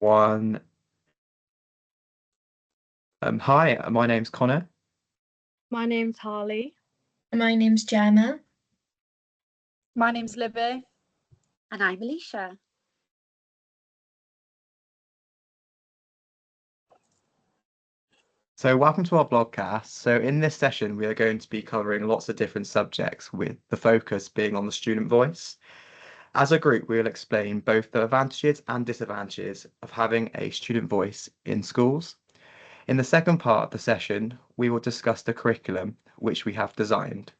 One. Hi, my name's Connor. My name's Harley. My name's Gemma. My name's Libby. And I'm Alicia. So welcome to our vlogcast. So in this session, we are going to be covering lots of different subjects with the focus being on the student voice. As a group, we will explain both the advantages and disadvantages of having a student voice in schools. In the second part of the session, we will discuss the curriculum which we have designed.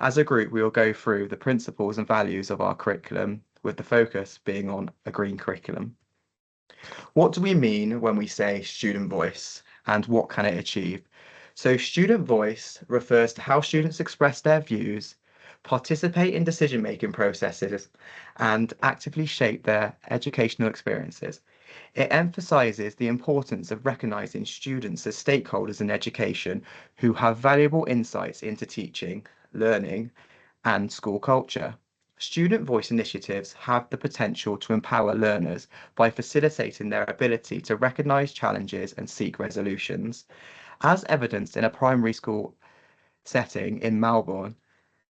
As a group, we will go through the principles and values of our curriculum, with the focus being on a green curriculum. What do we mean when we say student voice, and what can it achieve? So student voice refers to how students express their views, participate in decision-making processes, and actively shape their educational experiences. It emphasizes the importance of recognizing students as stakeholders in education who have valuable insights into teaching, learning, and school culture. Student voice initiatives have the potential to empower learners by facilitating their ability to recognize challenges and seek resolutions. As evidenced in a primary school setting in Melbourne,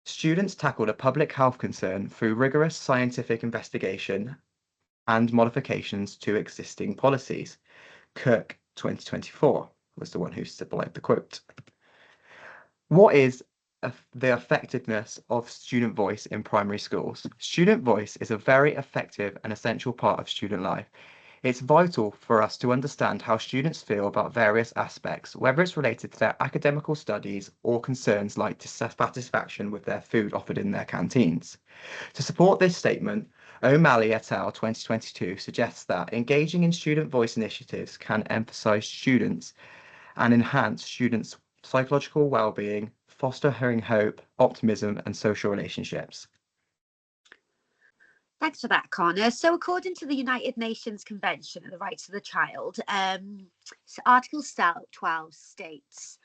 students tackled a public health concern through rigorous scientific investigation and modifications to existing policies. Kirk 2024 was the one who supplied the quote. What is the effectiveness of student voice in primary schools? Student voice is a very effective and essential part of student life. It's vital for us to understand how students feel about various aspects, whether it's related to their academical studies or concerns like dissatisfaction with their food offered in their canteens. To support this statement, O'Malley et al. 2022 suggests that engaging in student voice initiatives can emphasize students and enhance students' psychological well-being, fostering hope, optimism, and social relationships. Thanks for that, Connor. So according to the United Nations Convention on the Rights of the Child, Article 12 states,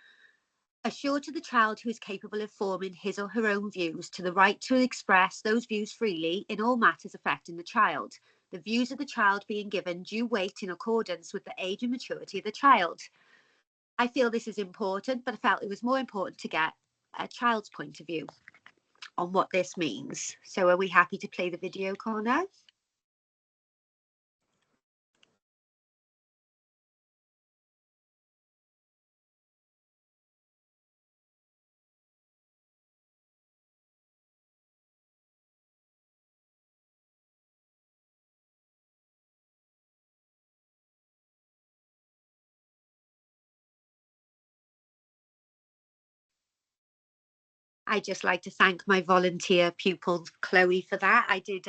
assure to the child who is capable of forming his or her own views to the right to express those views freely in all matters affecting the child, the views of the child being given due weight in accordance with the age and maturity of the child. I feel this is important, but I felt it was more important to get a child's point of view on what this means. So are we happy to play the video, Connor? I'd just like to thank my volunteer pupil, Chloe, for that. I did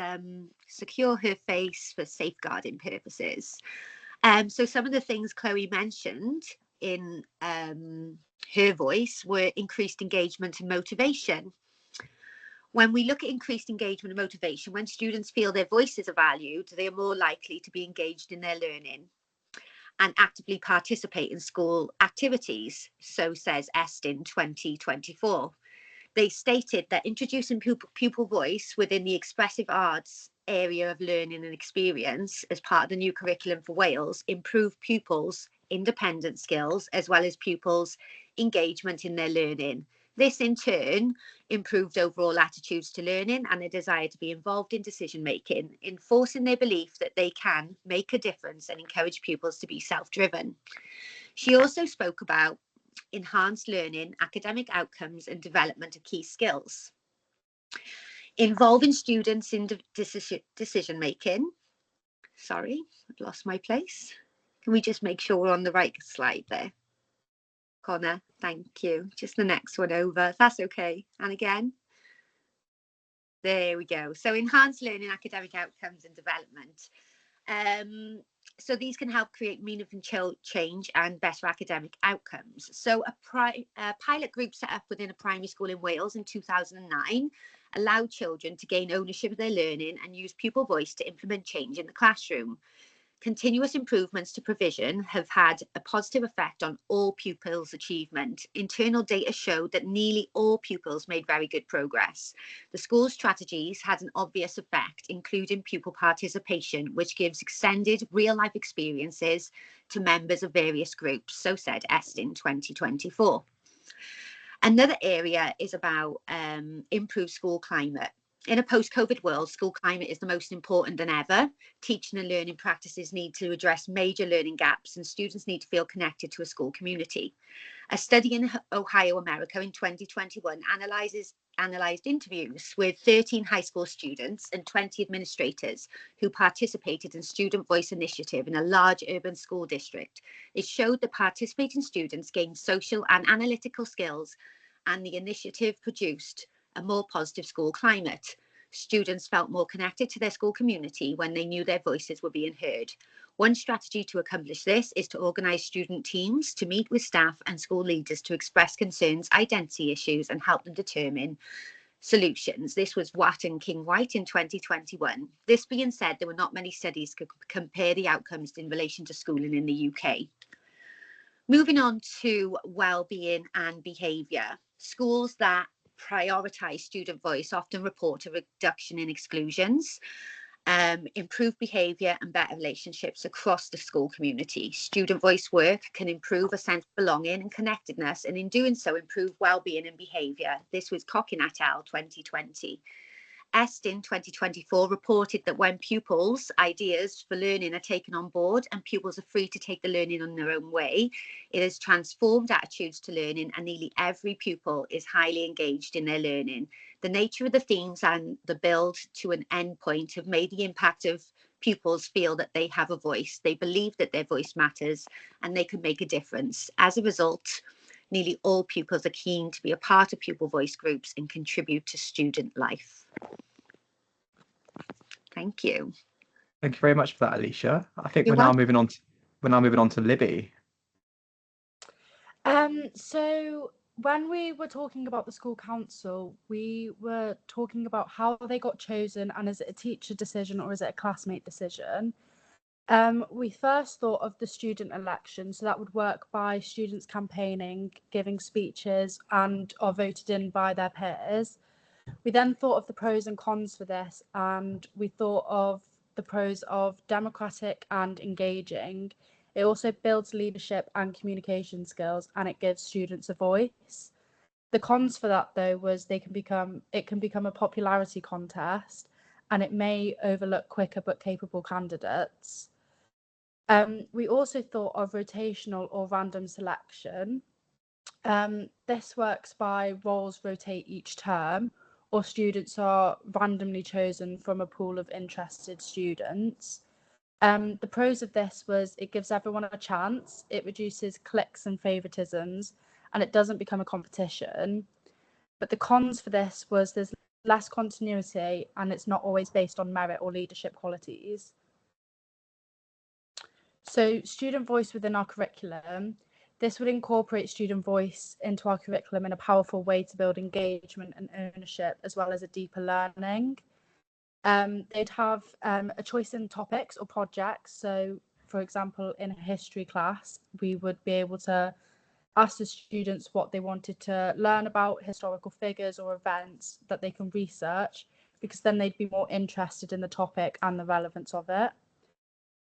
secure her face for safeguarding purposes. So some of the things Chloe mentioned in her voice were increased engagement and motivation. When we look at increased engagement and motivation, when students feel their voices are valued, they are more likely to be engaged in their learning and actively participate in school activities, so says Estin 2024. They stated that introducing pupil voice within the expressive arts area of learning and experience as part of the new curriculum for Wales improved pupils' independent skills as well as pupils' engagement in their learning. This in turn improved overall attitudes to learning and a desire to be involved in decision making, enforcing their belief that they can make a difference and encourage pupils to be self-driven. She also spoke about enhanced learning, academic outcomes, and development of key skills. Involving students in decision making. Sorry, I've lost my place. Can we just make sure we're on the right slide there? Connor, thank you. Just the next one over, if that's okay. And again. There we go. So enhanced learning, academic outcomes, and development. So these can help create meaningful change and better academic outcomes. So a pilot group set up within a primary school in Wales in 2009 allowed children to gain ownership of their learning and use pupil voice to implement change in the classroom. Continuous improvements to provision have had a positive effect on all pupils' achievement. Internal data showed that nearly all pupils made very good progress. The school's strategies had an obvious effect, including pupil participation, which gives extended real-life experiences to members of various groups, so said Estin 2024. Another area is about improved school climate. In a post-COVID world, school climate is the most important than ever. Teaching and learning practices need to address major learning gaps, and students need to feel connected to a school community. A study in Ohio, America in 2021 analysed interviews with 13 high school students and 20 administrators who participated in Student Voice Initiative in a large urban school district. It showed that participating students gained social and analytical skills, and the initiative produced a more positive school climate. Students felt more connected to their school community when they knew their voices were being heard. One strategy to accomplish this is to organise student teams to meet with staff and school leaders to express concerns, identity issues, and help them determine solutions. This was Watt and King White in 2021. This being said, there were not many studies to compare the outcomes in relation to schooling in the UK. Moving on to well-being and behaviour. Schools that prioritise student voice often report a reduction in exclusions, improved behaviour and better relationships across the school community. Student voice work can improve a sense of belonging and connectedness, and in doing so improve well-being and behaviour. This was Cochin et al. 2020. Estin 2024 reported that when pupils' ideas for learning are taken on board and pupils are free to take the learning on their own way, it has transformed attitudes to learning, and nearly every pupil is highly engaged in their learning. The nature of the themes and the build to an end point have made the impact of pupils feel that they have a voice. They believe that their voice matters and they can make a difference. As a result, nearly all pupils are keen to be a part of pupil voice groups and contribute to student life. Thank you. Thank you very much for that, Alicia. I think You're we're now welcome. moving on to Libby. So when we were talking about the school council, we were talking about how they got chosen, and is it a teacher decision or is it a classmate decision? We first thought of the student election, so that would work by students campaigning, giving speeches, and are voted in by their peers. We then thought of the pros and cons for this, and we thought of the pros of democratic and engaging. It also builds leadership and communication skills, and it gives students a voice. The cons for that, though, was it can become a popularity contest, and it may overlook quicker but capable candidates. We also thought of rotational or random selection. This works by roles rotate each term, or students are randomly chosen from a pool of interested students. The pros of this was it gives everyone a chance, it reduces cliques and favouritisms, and it doesn't become a competition. But the cons for this was there's less continuity, and it's not always based on merit or leadership qualities. So student voice within our curriculum. This would incorporate student voice into our curriculum in a powerful way to build engagement and ownership, as well as a deeper learning. They'd have a choice in topics or projects. So, for example, in a history class, we would be able to ask the students what they wanted to learn about historical figures or events that they can research, because then they'd be more interested in the topic and the relevance of it.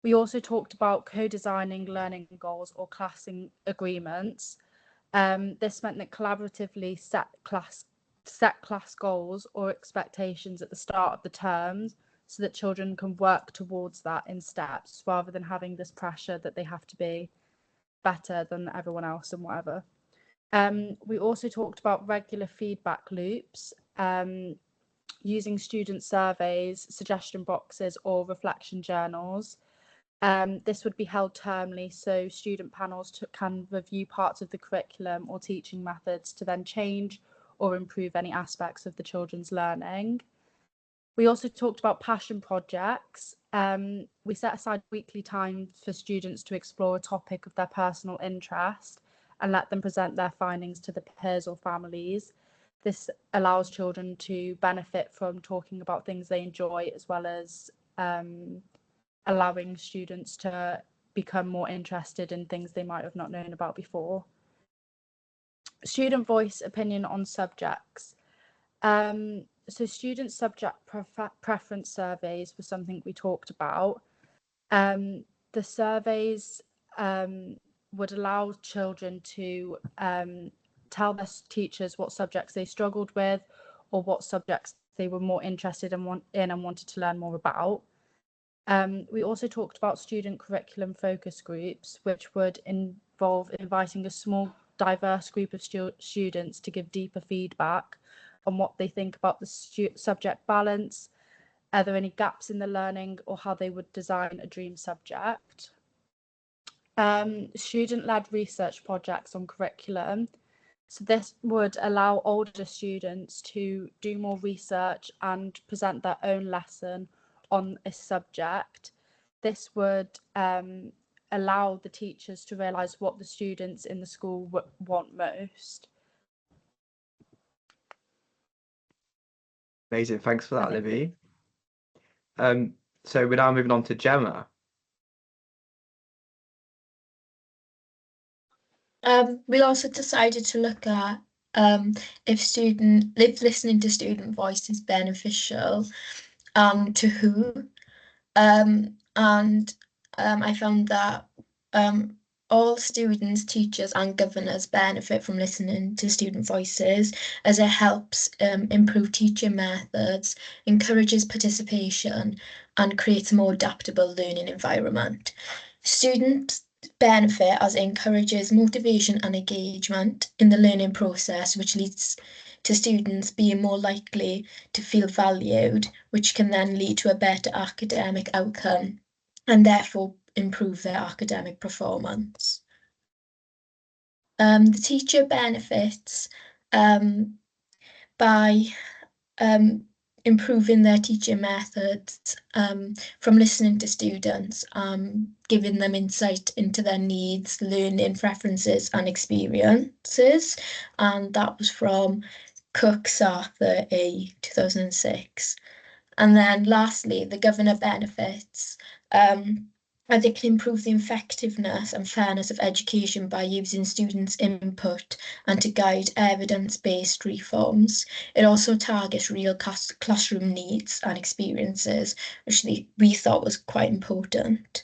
We also talked about co-designing learning goals or classing agreements. This meant that collaboratively set class goals or expectations at the start of the terms, so that children can work towards that in steps, rather than having this pressure that they have to be better than everyone else and whatever. We also talked about regular feedback loops, using student surveys, suggestion boxes, or reflection journals. This would be held termly, so student panels can review parts of the curriculum or teaching methods to then change or improve any aspects of the children's learning. We also talked about passion projects. We set aside weekly time for students to explore a topic of their personal interest and let them present their findings to the peers or families. This allows children to benefit from talking about things they enjoy, as well as allowing students to become more interested in things they might have not known about before. Student voice opinion on subjects. So student subject preference surveys was something we talked about. The surveys would allow children to tell their teachers what subjects they struggled with or what subjects they were more interested in and wanted to learn more about. We also talked about student curriculum focus groups, which would involve inviting a small, diverse group of students to give deeper feedback on what they think about the subject balance, are there any gaps in the learning, or how they would design a dream subject. Student-led research projects on curriculum. So this would allow older students to do more research and present their own lesson on a subject. This would allow the teachers to realise what the students in the school want most. Amazing, thanks for that, Libby. So we're now moving on to Gemma. We also decided to look at if listening to student voice is beneficial, to who. I found that all students, teachers, and governors benefit from listening to student voices, as it helps improve teaching methods, encourages participation, and creates a more adaptable learning environment. Students benefit as it encourages motivation and engagement in the learning process, which leads to students being more likely to feel valued, which can then lead to a better academic outcome and therefore improve their academic performance. The teacher benefits by improving their teaching methods from listening to students, giving them insight into their needs, learning preferences and experiences. And that was from Cook's Arthur A 2006. And then lastly, the governor benefits. And they can improve the effectiveness and fairness of education by using students' input and to guide evidence-based reforms. It also targets real classroom needs and experiences, which we thought was quite important.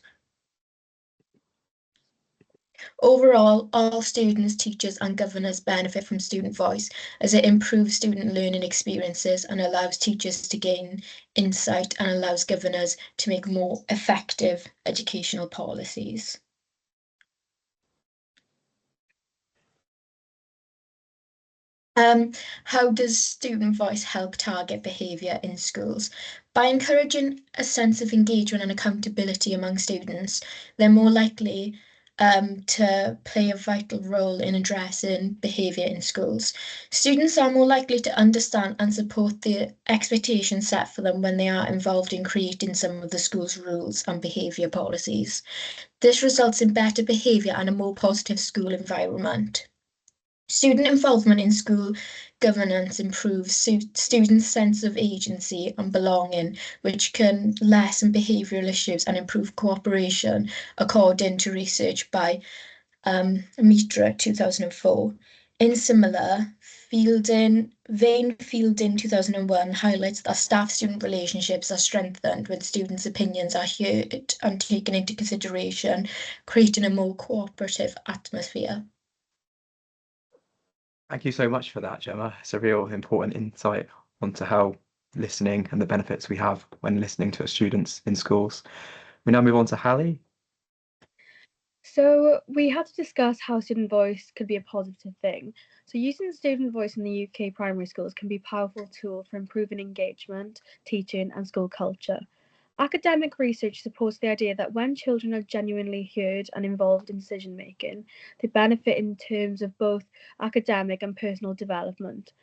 Overall, all students, teachers and governors benefit from student voice, as it improves student learning experiences and allows teachers to gain insight and allows governors to make more effective educational policies. How does student voice help target behaviour in schools? By encouraging a sense of engagement and accountability among students, they're more likely to play a vital role in addressing behaviour in schools. Students are more likely to understand and support the expectations set for them when they are involved in creating some of the school's rules and behaviour policies. This results in better behaviour and a more positive school environment. Student involvement in school governance improves students' sense of agency and belonging, which can lessen behavioural issues and improve cooperation, according to research by Mitra 2004. In similar, Vane Fielding 2001 highlights that staff-student relationships are strengthened when students' opinions are heard and taken into consideration, creating a more cooperative atmosphere. Thank you so much for that, Gemma. It's a real important insight onto how listening and the benefits we have when listening to students in schools. We now move on to Hallie. So we had to discuss how student voice could be a positive thing. So using student voice in the UK primary schools can be a powerful tool for improving engagement, teaching and school culture. Academic research supports the idea that when children are genuinely heard and involved in decision making, they benefit in terms of both academic and personal development.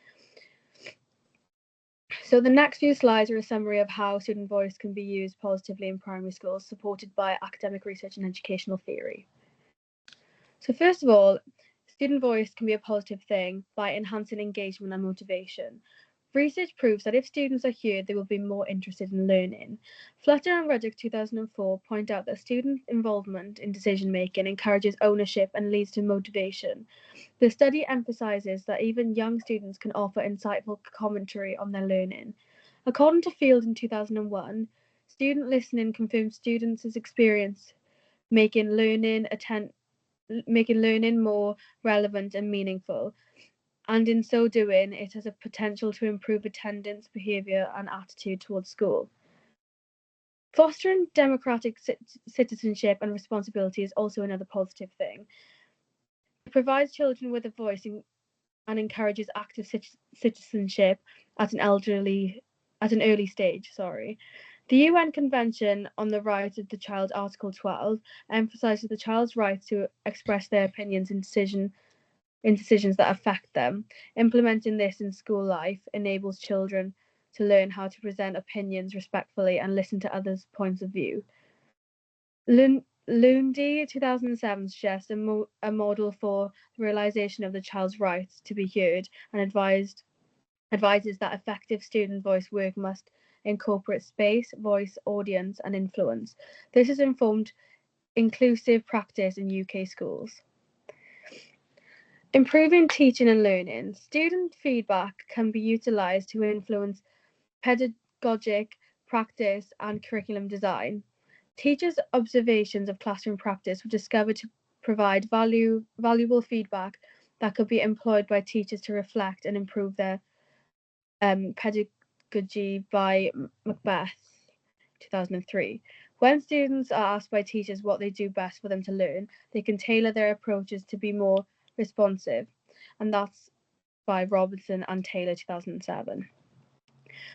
So the next few slides are a summary of how student voice can be used positively in primary schools, supported by academic research and educational theory. So first of all, student voice can be a positive thing by enhancing engagement and motivation. Research proves that if students are heard, they will be more interested in learning. Flutter and Ruddock 2004 point out that student involvement in decision making encourages ownership and leads to motivation. The study emphasises that even young students can offer insightful commentary on their learning. According to Field in 2001, student listening confirms students' experience making learning more relevant and meaningful, and in so doing, it has a potential to improve attendance, behaviour, and attitude towards school. Fostering democratic citizenship and responsibility is also another positive thing. It provides children with a voice and encourages active citizenship at an early stage. The UN Convention on the Rights of the Child, Article 12, emphasises the child's right to express their opinions in decisions that affect them. Implementing this in school life enables children to learn how to present opinions respectfully and listen to others' points of view. Lundy 2007 suggests a model for the realisation of the child's right to be heard and advises that effective student voice work must incorporate space, voice, audience, and influence. This has informed inclusive practice in UK schools. Improving teaching and learning. Student feedback can be utilised to influence pedagogic practice and curriculum design. Teachers' observations of classroom practice were discovered to provide valuable feedback that could be employed by teachers to reflect and improve their pedagogy by Macbeth 2003. When students are asked by teachers what they do best for them to learn, they can tailor their approaches to be more responsive, and that's by Robertson and Taylor 2007.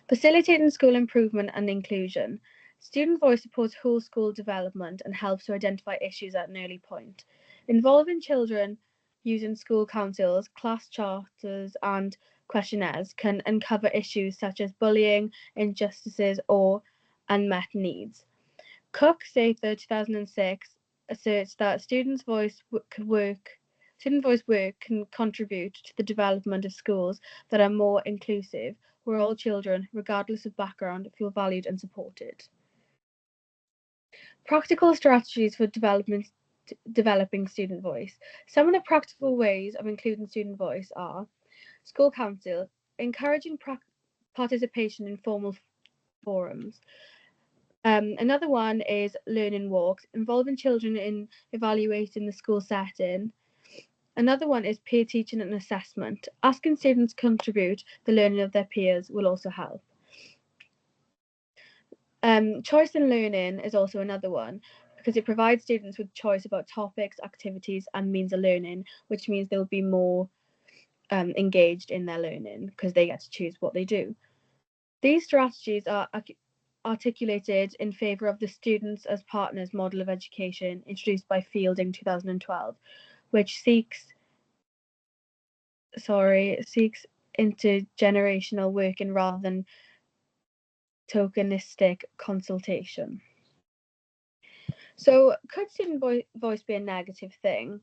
Facilitating school improvement and inclusion. Student voice supports whole school development and helps to identify issues at an early point. Involving children using school councils, class charters, and questionnaires can uncover issues such as bullying, injustices, or unmet needs. Cook Sather 2006 asserts that student voice work can contribute to the development of schools that are more inclusive, where all children, regardless of background, feel valued and supported. Practical strategies for developing student voice. Some of the practical ways of including student voice are school council, encouraging participation in formal forums. Another one is learning walks, involving children in evaluating the school setting. Another one is peer teaching and assessment. Asking students to contribute the learning of their peers will also help. Choice in learning is also another one, because it provides students with choice about topics, activities, and means of learning, which means they'll be more engaged in their learning because they get to choose what they do. These strategies are articulated in favour of the students as partners model of education introduced by Fielding 2012, which seeks intergenerational working rather than tokenistic consultation. So could student voice be a negative thing?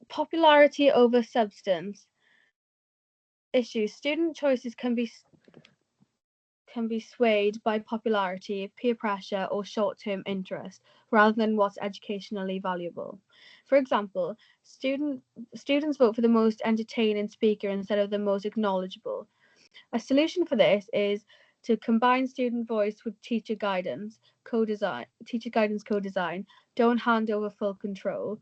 Popularity over substance issues. Student choices can be swayed by popularity, peer pressure, or short-term interest, rather than what's educationally valuable. For example, students vote for the most entertaining speaker instead of the most knowledgeable. A solution for this is to combine student voice with teacher guidance co-design. Don't hand over full control.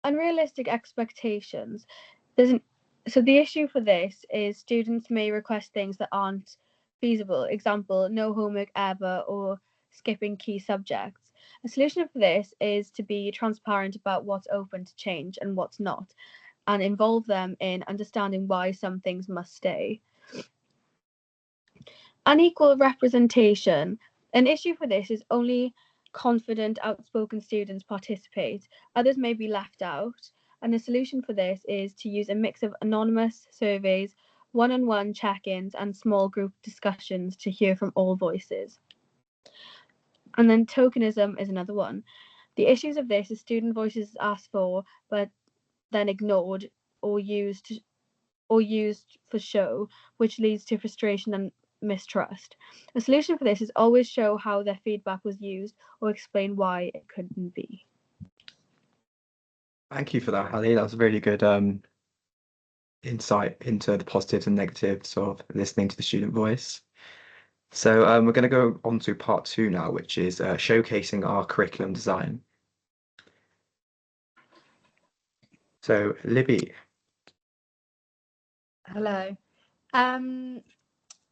Unrealistic expectations. So the issue for this is students may request things that aren't feasible. Example, no homework ever, or skipping key subjects. A solution for this is to be transparent about what's open to change and what's not, and involve them in understanding why some things must stay. Unequal representation. An issue for this is only confident, outspoken students participate. Others may be left out. And the solution for this is to use a mix of anonymous surveys, one-on-one check-ins, and small group discussions to hear from all voices. And then tokenism is another one. The issues of this is student voices asked for, but then ignored or used for show, which leads to frustration and mistrust. A solution for this is always show how their feedback was used or explain why it couldn't be. Thank you for that, Ali. That was a really good insight into the positives and negatives of listening to the student voice. So we're going to go on to part 2 now, which is showcasing our curriculum design. So Libby. Hello.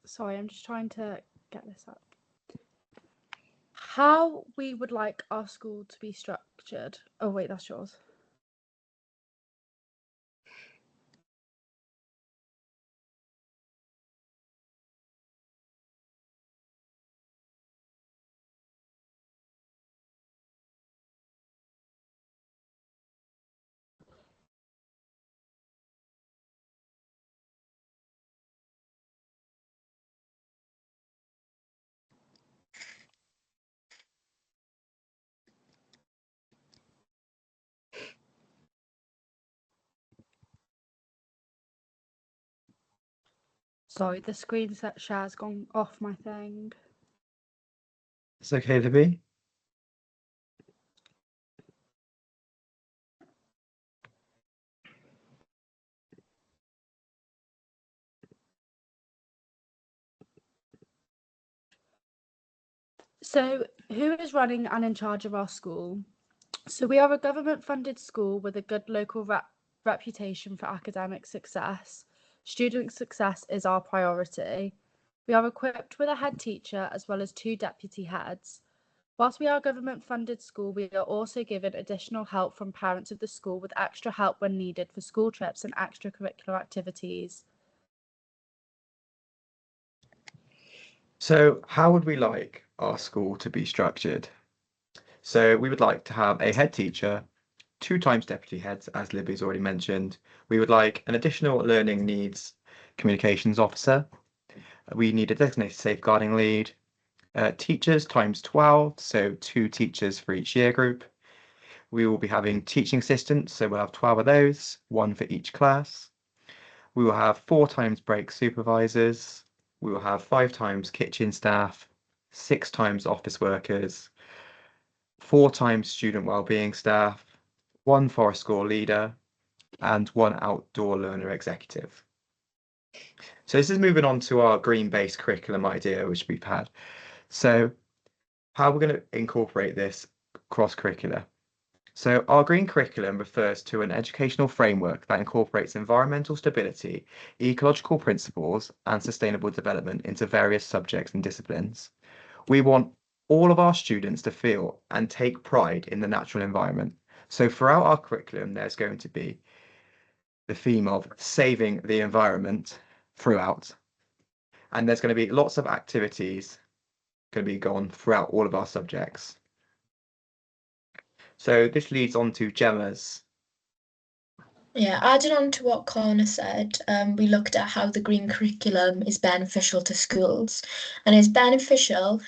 Sorry, I'm just trying to get this up. How we would like our school to be structured. Oh wait, that's yours. Sorry, the screen share's gone off my thing. It's okay, Libby. So, who is running and in charge of our school? So, we are a government-funded school with a good local reputation for academic success. Student success is our priority. We are equipped with a head teacher as well as 2 deputy heads. Whilst we are a government-funded school, we are also given additional help from parents of the school with extra help when needed for school trips and extracurricular activities. So how would we like our school to be structured? So we would like to have a head teacher, 2 times deputy heads, as Libby's already mentioned. We would like an additional learning needs communications officer. We need a designated safeguarding lead. Teachers times 12, so 2 teachers for each year group. We will be having teaching assistants, so we'll have 12 of those, 1 for each class. We will have 4 times break supervisors. We will have 5 times kitchen staff, 6 times office workers, 4 times student wellbeing staff, 1 forest school leader, and 1 outdoor learner executive. So this is moving on to our green-based curriculum idea, which we've had. So how we're going to incorporate this cross-curricular. So our green curriculum refers to an educational framework that incorporates environmental stability, ecological principles, and sustainable development into various subjects and disciplines. We want all of our students to feel and take pride in the natural environment. So throughout our curriculum, there's going to be the theme of saving the environment throughout. And there's going to be lots of activities going to be going throughout all of our subjects. So this leads on to Gemma's. Yeah, adding on to what Connor said, we looked at how the green curriculum is beneficial to schools, and is beneficial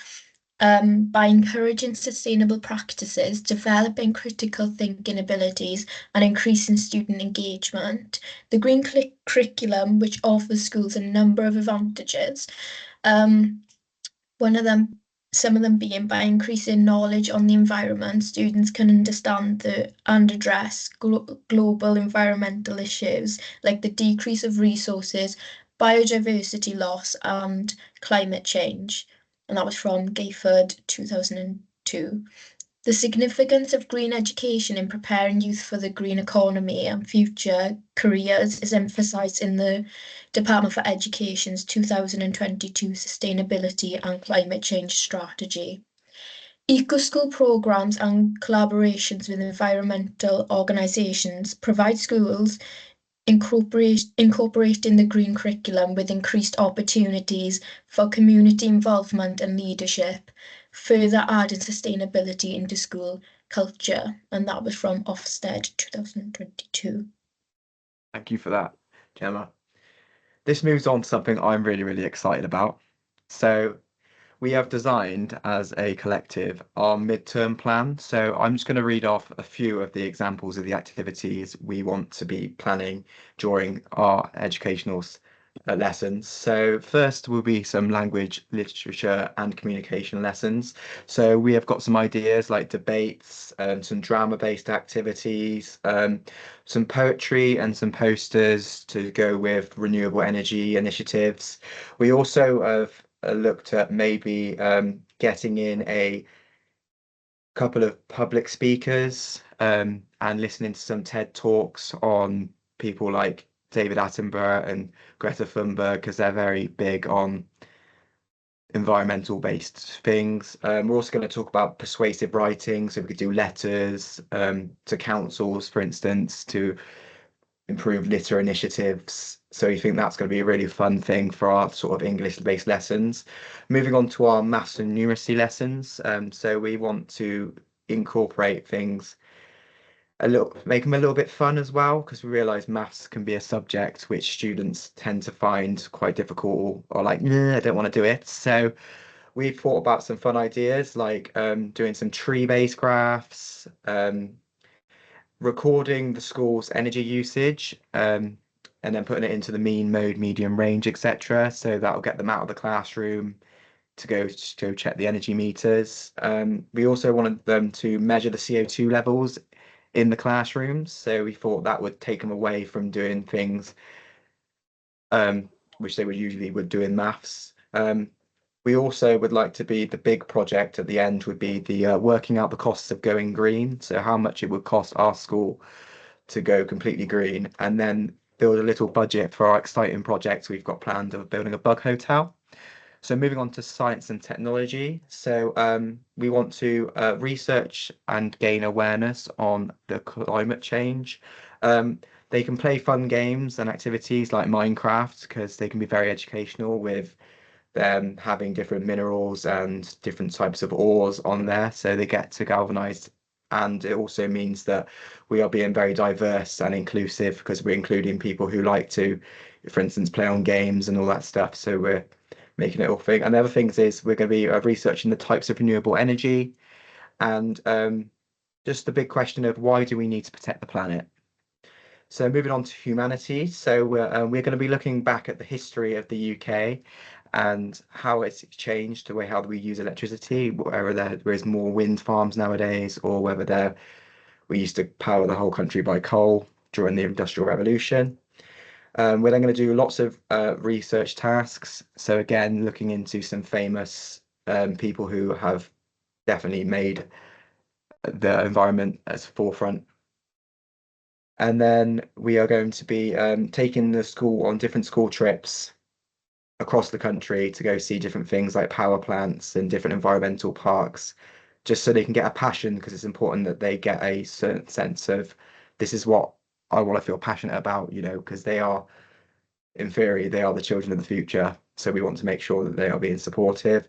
by encouraging sustainable practices, developing critical thinking abilities, and increasing student engagement. The green curriculum, which offers schools a number of advantages, some of them being by increasing knowledge on the environment, students can understand and address global environmental issues like the decrease of resources, biodiversity loss, and climate change. And that was from Gayford 2002. The significance of green education in preparing youth for the green economy and future careers is emphasised in the Department for Education's 2022 Sustainability and Climate Change Strategy. Eco-school programmes and collaborations with environmental organisations provide schools incorporating the green curriculum with increased opportunities for community involvement and leadership, further adding sustainability into school culture. And that was from Ofsted 2022. Thank you for that, Gemma. This moves on to something I'm really excited about. So we have designed as a collective our midterm plan. So I'm just going to read off a few of the examples of the activities we want to be planning during our educational lessons. So first will be some language, literature and communication lessons. So we have got some ideas like debates, some drama-based activities, some poetry and some posters to go with renewable energy initiatives. We also have looked at maybe getting in a couple of public speakers and listening to some TED Talks on people like David Attenborough and Greta Thunberg because they're very big on environmental based things. We're also going to talk about persuasive writing, so we could do letters to councils, for instance, to improve litter initiatives. So you think that's going to be a really fun thing for our sort of English-based lessons. Moving on to our maths and numeracy lessons. So we want to incorporate things make them a little bit fun as well, because we realize maths can be a subject which students tend to find quite difficult or like, nah, I don't want to do it. So we've thought about some fun ideas like doing some tree-based graphs, recording the school's energy usage, and then putting it into the mean, mode, medium, range, etc. So that'll get them out of the classroom to go check the energy meters. We also wanted them to measure the CO2 levels in the classrooms. So we thought that would take them away from doing things which they would do in maths. We also would like to be the big project at the end would be the working out the costs of going green. So how much it would cost our school to go completely green, and then build a little budget for our exciting projects we've got planned of building a bug hotel. So moving on to science and technology. So we want to research and gain awareness on the climate change. They can play fun games and activities like Minecraft because they can be very educational with them having different minerals and different types of ores on there. So they get to galvanize. And it also means that we are being very diverse and inclusive because we're including people who like to, for instance, play on games and all that stuff. So we're making it all thing. And the other things is we're going to be researching the types of renewable energy and just the big question of why do we need to protect the planet? So moving on to humanities. So we're going to be looking back at the history of the UK and how it's changed the way how we use electricity, whether there is more wind farms nowadays or whether we used to power the whole country by coal during the Industrial Revolution. We're then going to do lots of research tasks. So again, looking into some famous people who have definitely made the environment as forefront. And then we are going to be taking the school on different school trips across the country to go see different things like power plants and different environmental parks, just so they can get a passion, because it's important that they get a certain sense of this is what I want to feel passionate about, because they are, in theory, they are the children of the future. So we want to make sure that they are being supportive.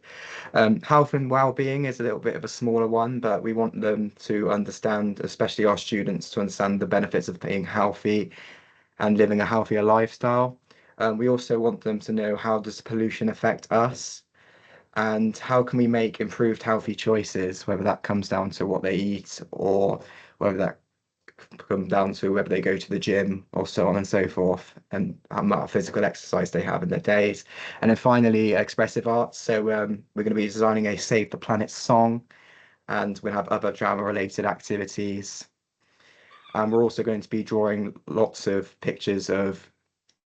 Health and well-being is a little bit of a smaller one, but we want them to understand, especially our students, to understand the benefits of being healthy and living a healthier lifestyle. We also want them to know how does pollution affect us and how can we make improved healthy choices, whether that comes down to what they eat or whether that come down to whether they go to the gym or so on and so forth, and how much physical exercise they have in their days. And then finally, expressive arts. So we're going to be designing a Save the Planet song, and we'll have other drama related activities. And we're also going to be drawing lots of pictures of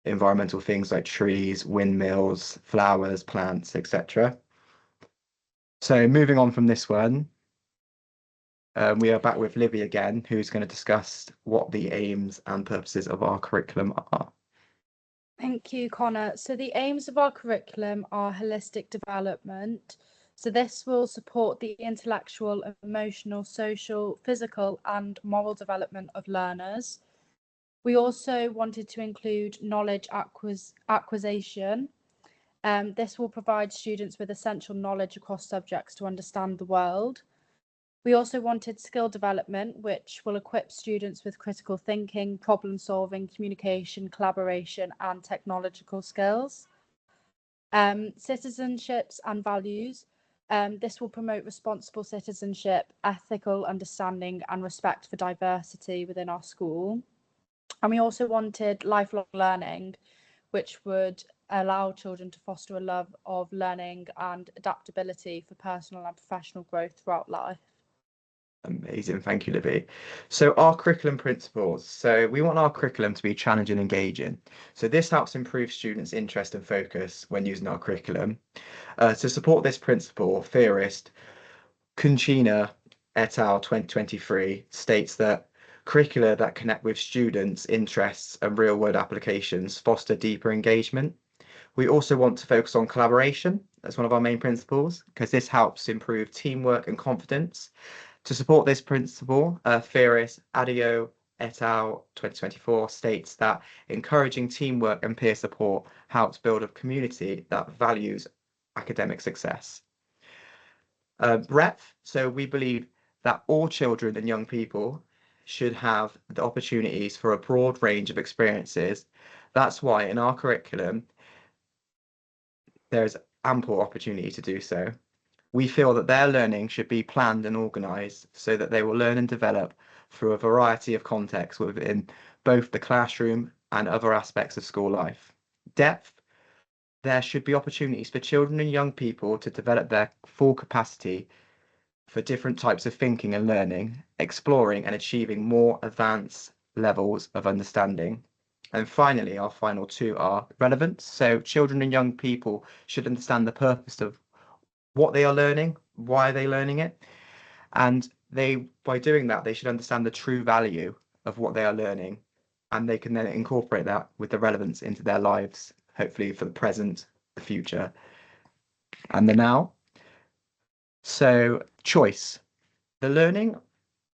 environmental things like trees, windmills, flowers, plants, etc. So moving on from this one, we are back with Livy again, who's going to discuss what the aims and purposes of our curriculum are. Thank you, Connor. So the aims of our curriculum are holistic development. So this will support the intellectual, emotional, social, physical and moral development of learners. We also wanted to include knowledge acquisition. This will provide students with essential knowledge across subjects to understand the world. We also wanted skill development, which will equip students with critical thinking, problem solving, communication, collaboration, and technological skills. Citizenships and values. This will promote responsible citizenship, ethical understanding, and respect for diversity within our school. And we also wanted lifelong learning, which would allow children to foster a love of learning and adaptability for personal and professional growth throughout life. Amazing, thank you, Libby. So our curriculum principles. So we want our curriculum to be challenging and engaging. So this helps improve students' interest and focus when using our curriculum. To support this principle, theorist Kunchina et al. 2023 states that curricula that connect with students' interests and real-world applications foster deeper engagement. We also want to focus on collaboration as one of our main principles, because this helps improve teamwork and confidence. To support this principle, theorist Adio et al. 2024 states that encouraging teamwork and peer support helps build a community that values academic success. Breadth, so we believe that all children and young people should have the opportunities for a broad range of experiences. That's why in our curriculum, there's ample opportunity to do so. We feel that their learning should be planned and organised so that they will learn and develop through a variety of contexts within both the classroom and other aspects of school life. Depth, there should be opportunities for children and young people to develop their full capacity for different types of thinking and learning, exploring and achieving more advanced levels of understanding. And finally, our final two are relevance. So children and young people should understand the purpose of what they are learning, why are they learning it, and by doing that, they should understand the true value of what they are learning, and they can then incorporate that with the relevance into their lives, hopefully for the present, the future, and the now. So choice. The learning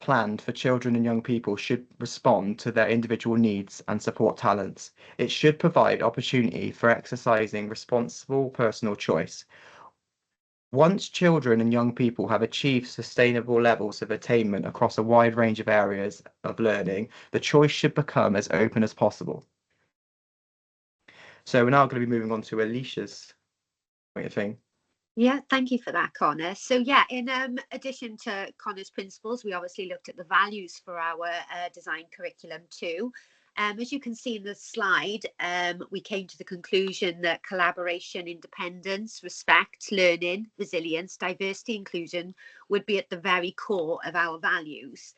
planned for children and young people should respond to their individual needs and support talents. It should provide opportunity for exercising responsible personal choice. Once children and young people have achieved sustainable levels of attainment across a wide range of areas of learning, the choice should become as open as possible. So we're now going to be moving on to Alicia's point of thing. Yeah, thank you for that, Connor. So yeah, in addition to Connor's principles, we obviously looked at the values for our design curriculum too. As you can see in the slide, we came to the conclusion that collaboration, independence, respect, learning, resilience, diversity, inclusion would be at the very core of our values.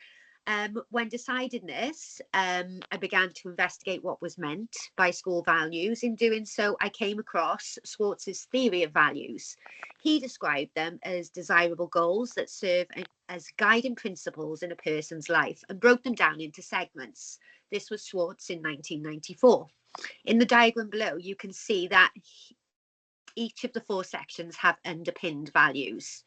When deciding this, I began to investigate what was meant by school values. In doing so, I came across Schwartz's theory of values. He described them as desirable goals that serve as guiding principles in a person's life and broke them down into segments. This was Schwartz in 1994. In the diagram below, you can see that each of the four sections have underpinned values.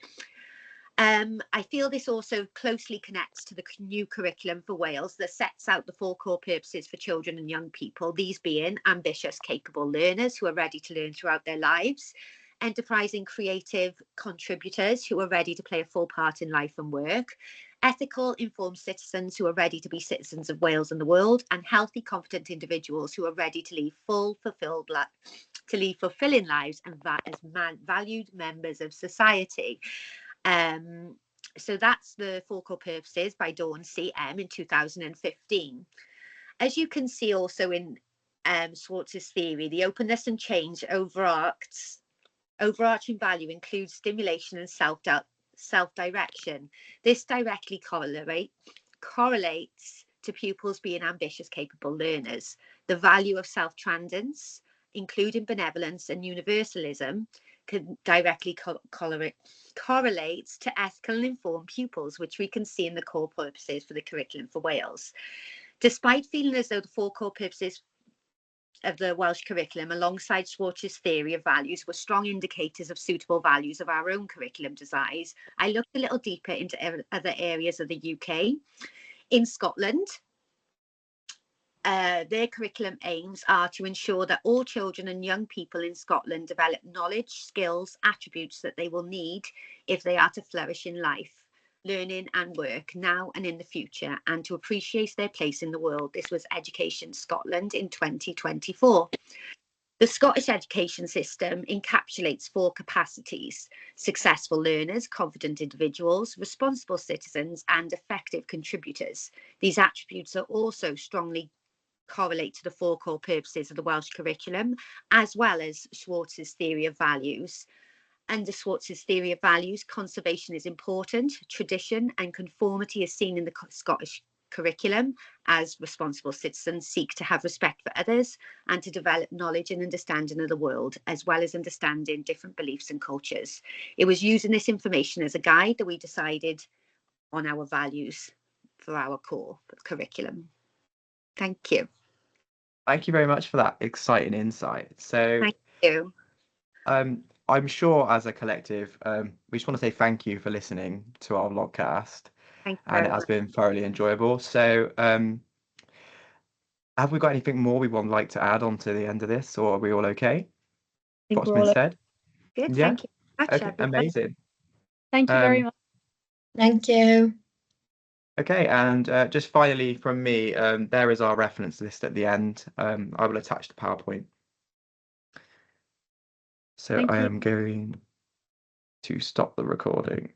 I feel this also closely connects to the new curriculum for Wales that sets out the four core purposes for children and young people, these being ambitious, capable learners who are ready to learn throughout their lives, enterprising, creative contributors who are ready to play a full part in life and work, ethical, informed citizens who are ready to be citizens of Wales and the world, and healthy, confident individuals who are ready to lead fulfilling lives and as valued members of society. So that's the four core purposes by Dawn CM in 2015. As you can see also in Schwartz's theory, the openness and change overarching value includes stimulation and self-direction. This directly correlates to pupils being ambitious, capable learners. The value of self-transcendence, including benevolence and universalism, can directly correlates to ethical and informed pupils, which we can see in the core purposes for the curriculum for Wales. Despite feeling as though the four core purposes of the Welsh curriculum, alongside Schwartz's theory of values, were strong indicators of suitable values of our own curriculum designs, I looked a little deeper into other areas of the UK. In Scotland, their curriculum aims are to ensure that all children and young people in Scotland develop knowledge, skills, attributes that they will need if they are to flourish in life, learning and work now and in the future, and to appreciate their place in the world. This was Education Scotland in 2024. The Scottish education system encapsulates 4 capacities: successful learners, confident individuals, responsible citizens, and effective contributors. These attributes are also strongly correlate to the 4 core purposes of the Welsh curriculum, as well as Schwartz's theory of values. Under Schwartz's theory of values, conservation is important, tradition and conformity is seen in the Scottish curriculum, as responsible citizens seek to have respect for others and to develop knowledge and understanding of the world, as well as understanding different beliefs and cultures. It was using this information as a guide that we decided on our values for our core curriculum. Thank you. Thank you very much for that exciting insight. So Thank you. I'm sure as a collective, we just want to say thank you for listening to our vlogcast, Thank you and very it has much. been thoroughly enjoyable. So have we got anything more we would like to add on to the end of this, or are we all okay? think What's we're been all said? Good. Yeah. Thank you very much, Okay, everybody. amazing. Thank you very much. Thank you. Okay, and just finally from me, there is our reference list at the end. I will attach the PowerPoint. So Thank I you. am going to stop the recording.